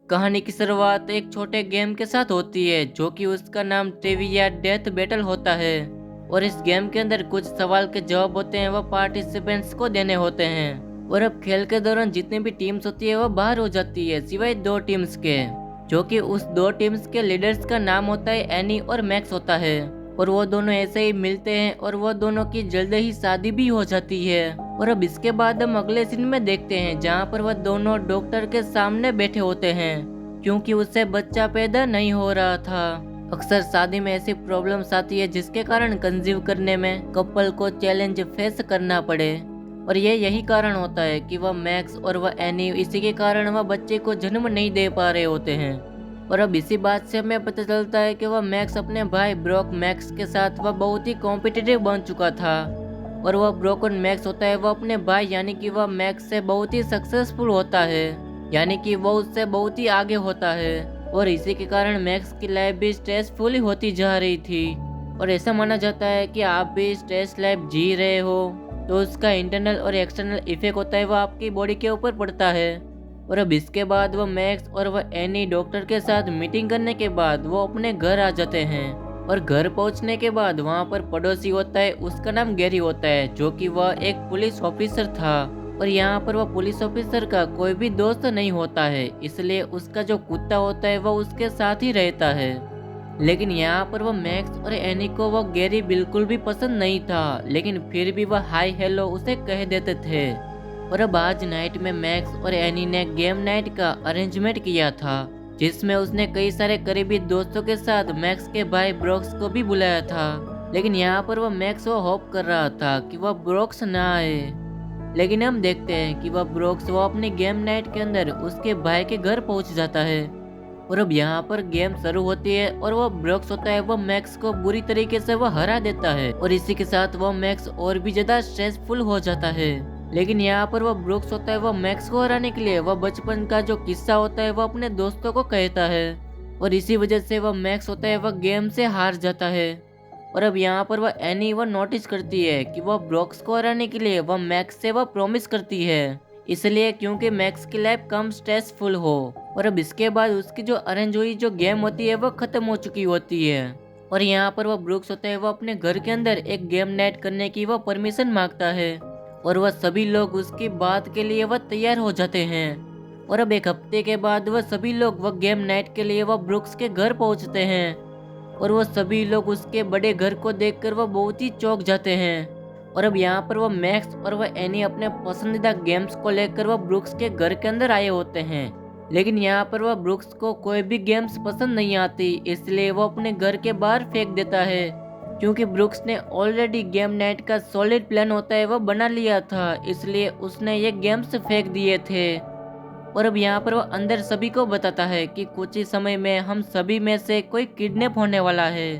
कहानी की शुरुआत एक छोटे गेम के साथ होती है जो कि उसका नाम ट्रिविया डेथ बैटल होता है। और इस गेम के अंदर कुछ सवाल के जवाब होते हैं, वो पार्टिसिपेंट्स को देने होते हैं। और अब खेल के दौरान जितनी भी टीम्स होती है वो बाहर हो जाती है सिवाय दो टीम्स के, जो कि उस दो टीम्स के लीडर्स का नाम होता है एनी और मैक्स होता है। और वो दोनों ऐसे ही मिलते हैं और वो दोनों की जल्द ही शादी भी हो जाती है। और अब इसके बाद हम अगले सीन में देखते हैं जहाँ पर वह दोनों डॉक्टर के सामने बैठे होते हैं, क्योंकि उससे बच्चा पैदा नहीं हो रहा था। अक्सर शादी में ऐसी प्रॉब्लम्स आती है जिसके कारण कंसीव करने में कपल को चैलेंज फेस करना पड़े। और ये यही कारण होता है कि वह मैक्स और वह एनी इसी के कारण वह बच्चे को जन्म नहीं दे पा रहे होते हैं। और अब इसी बात से हमें पता चलता है कि वह मैक्स अपने भाई ब्रॉक मैक्स के साथ वह बहुत ही कॉम्पिटिटिव बन चुका था। और वह ब्रोकन मैक्स होता है वह अपने भाई यानी कि वह मैक्स से बहुत ही सक्सेसफुल होता है, यानी कि वो उससे बहुत ही आगे होता है। और इसी के कारण मैक्स की लाइफ भी स्ट्रेसफुल होती जा रही थी। और ऐसा माना जाता है कि आप भी स्ट्रेस लाइफ जी रहे हो तो उसका इंटरनल और एक्सटर्नल इफेक्ट होता है वो आपकी बॉडी के ऊपर पड़ता है। और अब इसके बाद वो मैक्स और वह एनी डॉक्टर के साथ मीटिंग करने के बाद वो अपने घर आ जाते हैं। और घर पहुंचने के बाद वहां पर पड़ोसी होता है, उसका नाम गैरी होता है, जो कि वह एक पुलिस ऑफिसर था। और यहाँ पर वह पुलिस ऑफिसर का कोई भी दोस्त नहीं होता है, इसलिए उसका जो कुत्ता होता है वह उसके साथ ही रहता है। लेकिन यहाँ पर वह मैक्स और एनी को वह गैरी बिल्कुल भी पसंद नहीं था, लेकिन फिर भी वह हाय हेलो उसे कह देते थे। और अब आज नाइट में मैक्स और एनी ने गेम नाइट का अरेंजमेंट किया था, जिसमें उसने कई सारे करीबी दोस्तों के साथ मैक्स के भाई ब्रोक्स को भी बुलाया था। लेकिन यहाँ पर वह मैक्स वो होप कर रहा था कि वह ब्रोक्स ना आए। लेकिन हम देखते हैं कि वह ब्रोक्स वो अपने गेम नाइट के अंदर उसके भाई के घर पहुंच जाता है। और अब यहाँ पर गेम शुरू होती है और वह ब्रोक्स होता है वह मैक्स को बुरी तरीके से वह हरा देता है। और इसी के साथ वह मैक्स और भी ज्यादा स्ट्रेसफुल हो जाता है। लेकिन यहाँ पर वह ब्रोक्स होता है वह मैक्स को हराने के लिए वह बचपन का जो किस्सा होता है वह अपने दोस्तों को कहता है। और इसी वजह से वह मैक्स होता है वह गेम से हार जाता है। और अब यहाँ पर वह एनी वह नोटिस करती है कि वह ब्रोक्स को हराने के लिए वह मैक्स से वह प्रॉमिस करती है, इसलिए क्योंकि मैक्स की लाइफ कम स्ट्रेसफुल हो। और अब इसके बाद उसकी जो अरेंज हुई जो गेम होती है वह खत्म हो चुकी होती है। और यहाँ पर वह ब्रुक्स होता है वह अपने घर के अंदर एक गेम नाइट करने की वह परमिशन मांगता है। और वह सभी लोग उसकी बात के लिए वह तैयार हो जाते हैं। और अब एक हफ्ते के बाद वह सभी लोग वह गेम नाइट के लिए वह ब्रुक्स के घर पहुंचते हैं। और वह सभी लोग उसके बड़े घर को देखकर वह बहुत ही चौंक जाते हैं। और अब यहाँ पर वह मैक्स और वह एनी अपने पसंदीदा गेम्स को लेकर वह ब्रुक्स के घर के अंदर आए होते हैं। लेकिन यहाँ पर वह ब्रुक्स को कोई भी गेम्स पसंद नहीं आती, इसलिए वो अपने घर के बाहर फेंक देता है, क्योंकि ब्रुक्स ने ऑलरेडी गेम नाइट का सॉलिड प्लान होता है वह बना लिया था, इसलिए उसने ये गेम्स फेंक दिए थे। और अब यहाँ पर वह अंदर सभी को बताता है कि कुछ ही समय में हम सभी में से कोई किडनैप होने वाला है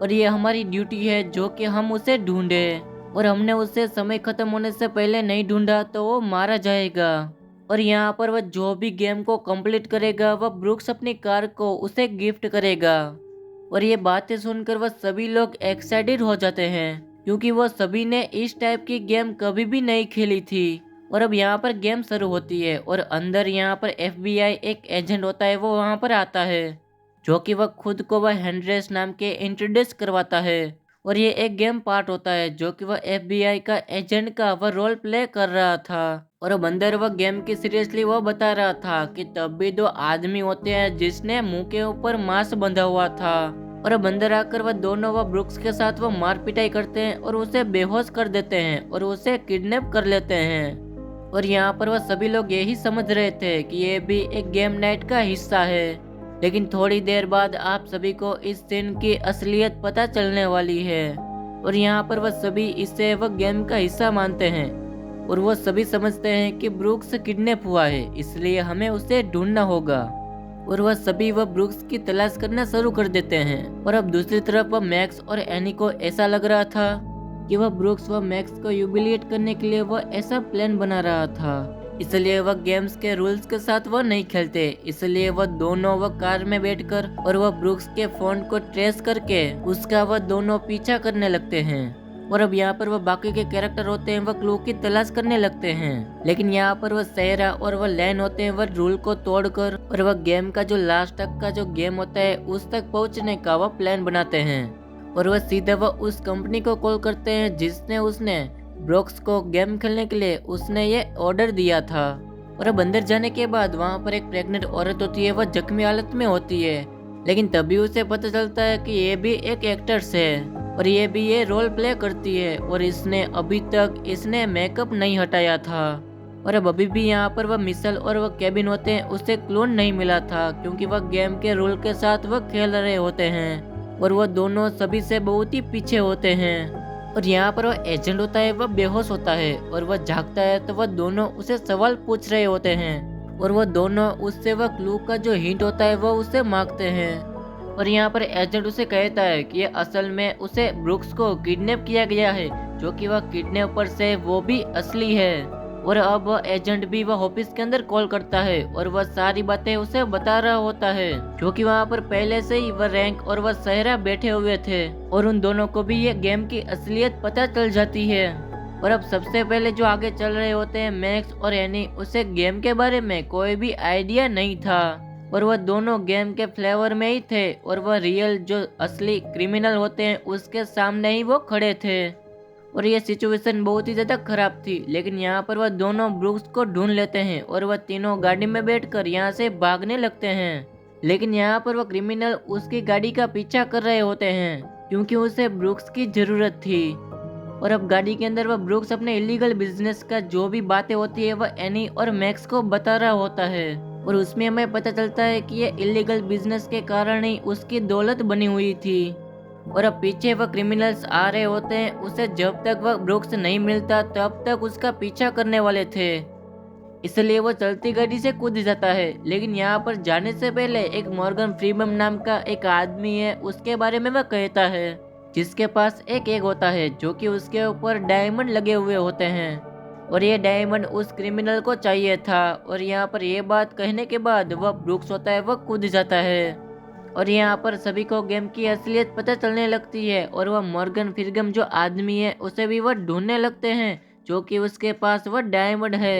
और ये हमारी ड्यूटी है जो कि हम उसे ढूंढे। और हमने उसे समय खत्म होने से पहले नहीं ढूंढा तो वो मारा जाएगा। और यहाँ पर वह जो भी गेम को कंप्लीट करेगा वह ब्रुक्स अपनी कार को उसे गिफ्ट करेगा। और ये बातें सुनकर वह सभी लोग एक्साइटेड हो जाते हैं, क्योंकि वह सभी ने इस टाइप की गेम कभी भी नहीं खेली थी। और अब यहाँ पर गेम शुरू होती है और अंदर यहाँ पर FBI एक एजेंट होता है वो वहाँ पर आता है, जो कि वह खुद को वह हेनरेस नाम के इंट्रोड्यूस करवाता है। और ये एक गेम पार्ट होता है जो कि वह FBI का एजेंट का वह रोल प्ले कर रहा था। और अब अंदर वह गेम की सीरियसली वह बता रहा था कि तब भी दो आदमी होते हैं जिसने मुंह के ऊपर मास्क बंधा हुआ था। और अब अंदर आकर वह दोनों वह ब्रुक्स के साथ वह मार पिटाई करते हैं और उसे बेहोश कर देते हैं और उसे किडनैप कर लेते हैं। और यहाँ पर वह सभी लोग यही समझ रहे थे कि ये भी एक गेम नाइट का हिस्सा है। लेकिन थोड़ी देर बाद आप सभी को इस सीन की असलियत पता चलने वाली है। और यहाँ पर वह सभी इसे वह गेम का हिस्सा मानते हैं और वह सभी समझते हैं कि ब्रुक्स किडनैप हुआ है, इसलिए हमें उसे ढूंढना होगा। और वह सभी वह ब्रुक्स की तलाश करना शुरू कर देते हैं। और अब दूसरी तरफ वह मैक्स और एनी को ऐसा लग रहा था कि वह ब्रुक्स व मैक्स को ह्यूमिलिएट करने के लिए वह ऐसा प्लान बना रहा था, इसलिए वह गेम्स के रूल्स के साथ वह नहीं खेलते। इसलिए वह दोनों वह कार में बैठकर और वह ब्रुक्स के फोन को ट्रेस करके उसका वह दोनों पीछा करने लगते हैं। और अब यहाँ पर वह बाकी के कैरेक्टर होते हैं वह क्लू की तलाश करने लगते हैं, लेकिन यहाँ पर वह सहरा और वह लैन होते हैं वह रूल को तोड़कर और वह गेम का जो लास्ट तक का जो गेम होता है उस तक पहुँचने का वह प्लान बनाते हैं। और वह सीधा वह उस कंपनी को कॉल करते हैं जिसने उसने ब्रोक्स को गेम खेलने के लिए उसने ये ऑर्डर दिया था। और अब अंदर जाने के बाद वहाँ पर एक प्रेग्नेंट औरत होती है, वह जख्मी हालत में होती है, लेकिन तभी उसे पता चलता है कि ये भी एक एक्टर्स है और ये भी ये रोल प्ले करती है और इसने अभी तक इसने मेकअप नहीं हटाया था। और अब अभी भी यहाँ पर वह मिशेल और वह केबिन होते हैं उसे क्लोन नहीं मिला था क्योंकि वह गेम के रूल के साथ वह खेल रहे होते हैं और वह दोनों सभी से बहुत ही पीछे होते हैं। और यहाँ पर वह एजेंट होता है वह बेहोश होता है और वह जागता है तो वह दोनों उसे सवाल पूछ रहे होते हैं और वह दोनों उससे वह क्लू का जो हिंट होता है वह उसे मांगते हैं। और यहाँ पर एजेंट उसे कहता है कि ये असल में उसे ब्रुक्स को किडनैप किया गया है, जो कि वह किडनैपर से वो भी असली है। और अब वह एजेंट भी वह ऑफिस के अंदर कॉल करता है और वह सारी बातें उसे बता रहा होता है, क्योंकि वहाँ पर पहले से ही वह रैंक और वह सहरा बैठे हुए थे और उन दोनों को भी ये गेम की असलियत पता चल जाती है। और अब सबसे पहले जो आगे चल रहे होते हैं मैक्स और एनी, उसे गेम के बारे में कोई भी आइडिया नहीं था और वह दोनों गेम के फ्लेवर में ही थे और वह रियल जो असली क्रिमिनल होते हैं उसके सामने ही वो खड़े थे। और ये सिचुएशन बहुत ही ज़्यादा खराब थी, लेकिन यहाँ पर वह दोनों ब्रुक्स को ढूंढ लेते हैं और वह तीनों गाड़ी में बैठकर यहाँ से भागने लगते हैं। लेकिन यहाँ पर वह क्रिमिनल उसकी गाड़ी का पीछा कर रहे होते हैं क्योंकि उसे ब्रुक्स की ज़रूरत थी। और अब गाड़ी के अंदर वह ब्रुक्स अपने इलीगल बिजनेस का जो भी बातें होती है वह एनी और मैक्स को बता रहा होता है और उसमें हमें पता चलता है कि ये इलीगल बिजनेस के कारण ही उसकी दौलत बनी हुई थी। और अब पीछे वह क्रिमिनल्स आ रहे होते हैं, उसे जब तक वह ब्रुक्स नहीं मिलता तब तक उसका पीछा करने वाले थे, इसलिए वो चलती गाड़ी से कूद जाता है। लेकिन यहाँ पर जाने से पहले एक मॉर्गन फ्रीमैन नाम का एक आदमी है, उसके बारे में वह कहता है जिसके पास एक एग होता है जो कि उसके ऊपर डायमंड लगे हुए होते हैं और ये डायमंड उस क्रिमिनल को चाहिए था। और यहाँ पर ये बात कहने के बाद वह ब्रुक्स होता है वह कूद जाता है और यहाँ पर सभी को गेम की असलियत पता चलने लगती है और वह मॉर्गन फ्रीमैन जो आदमी है उसे भी वह ढूंढने लगते हैं जो कि उसके पास वह डायमंड है।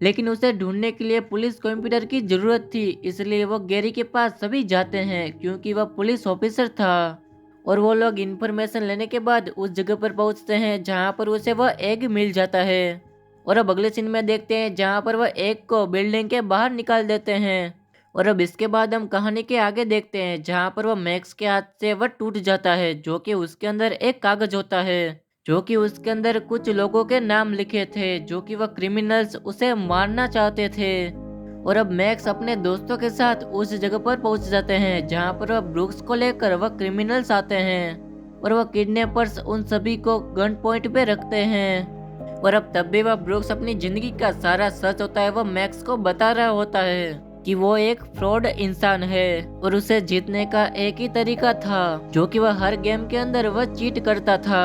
लेकिन उसे ढूंढने के लिए पुलिस कंप्यूटर की जरूरत थी, इसलिए वो गैरी के पास सभी जाते हैं क्योंकि वह पुलिस ऑफिसर था। और वो लोग इन्फॉर्मेशन लेने के बाद उस जगह पर पहुंचते हैं जहां पर उसे वह एग मिल जाता है। और अब अगले सीन में देखते हैं जहां पर वह एग को बिल्डिंग के बाहर निकाल देते हैं। और अब इसके बाद हम कहानी के आगे देखते हैं जहां पर वह मैक्स के हाथ से वह टूट जाता है, जो कि उसके अंदर एक कागज होता है जो कि उसके अंदर कुछ लोगों के नाम लिखे थे जो कि वह क्रिमिनल्स उसे मारना चाहते थे। और अब मैक्स अपने दोस्तों के साथ उस जगह पर पहुंच जाते हैं जहां पर वह ब्रुक्स को लेकर वह क्रिमिनल्स आते हैं और वह किडनैपर्स उन सभी को गन पॉइंट पे रखते हैं। और अब तब भी वह ब्रुक्स अपनी जिंदगी का सारा सच होता है वह मैक्स को बता रहा होता है कि वो एक फ्रॉड इंसान है और उसे जीतने का एक ही तरीका था जो कि वह हर गेम के अंदर वह चीट करता था,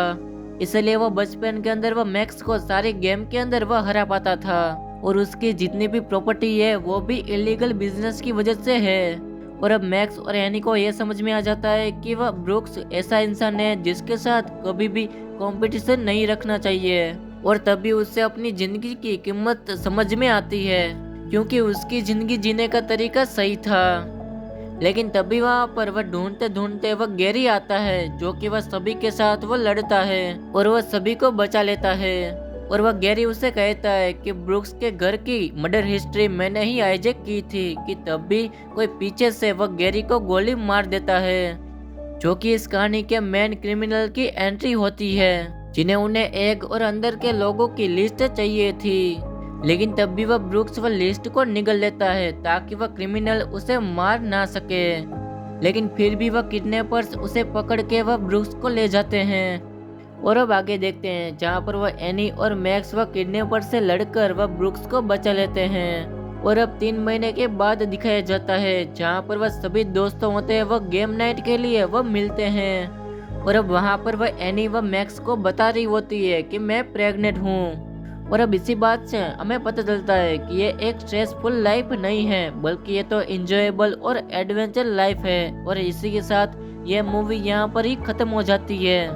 इसलिए वो बचपन के अंदर वह मैक्स को सारे गेम के अंदर वह हरा पाता था और उसकी जितनी भी प्रॉपर्टी है वो भी इलीगल बिजनेस की वजह से है। और अब मैक्स और एनी को यह समझ में आ जाता है कि वह ब्रुक्स ऐसा इंसान है जिसके साथ कभी भी कंपटीशन नहीं रखना चाहिए और तभी उससे अपनी जिंदगी की कीमत समझ में आती है क्योंकि उसकी जिंदगी जीने का तरीका सही था। लेकिन तभी वहाँ पर वह ढूंढते ढूंढते वह गैरी आता है जो कि वह सभी के साथ वह लड़ता है और वह सभी को बचा लेता है। और वह गैरी उसे कहता है कि ब्रुक्स के घर की मर्डर हिस्ट्री मैंने ही हाईजैक की थी कि तब भी कोई पीछे से वह गैरी को गोली मार देता है, जो कि इस कहानी के मेन क्रिमिनल की एंट्री होती है जिन्हें उन्हें एग और अंदर के लोगों की लिस्ट चाहिए थी। लेकिन तब भी वह ब्रुक्स वह लिस्ट को निगल लेता है ताकि वह क्रिमिनल उसे मार ना सके। लेकिन फिर भी वह किडनैपर्स उसे पकड़ के वह ब्रुक्स को ले जाते हैं। और अब आगे देखते हैं जहां पर वह एनी और मैक्स वह किडनैपर से लड़कर वह ब्रुक्स को बचा लेते हैं। और अब 3 महीने के बाद दिखाया जाता है जहां पर वह सभी दोस्तों होते हैं वह गेम नाइट के लिए वह मिलते हैं। और अब वहां पर वह एनी व मैक्स को बता रही होती है कि मैं प्रेग्नेंट हूँ। और अब इसी बात से हमें पता चलता है कि ये एक स्ट्रेसफुल लाइफ नहीं है बल्कि ये तो एंजॉयबल और एडवेंचर लाइफ है। और इसी के साथ ये मूवी यहाँ पर ही खत्म हो जाती है।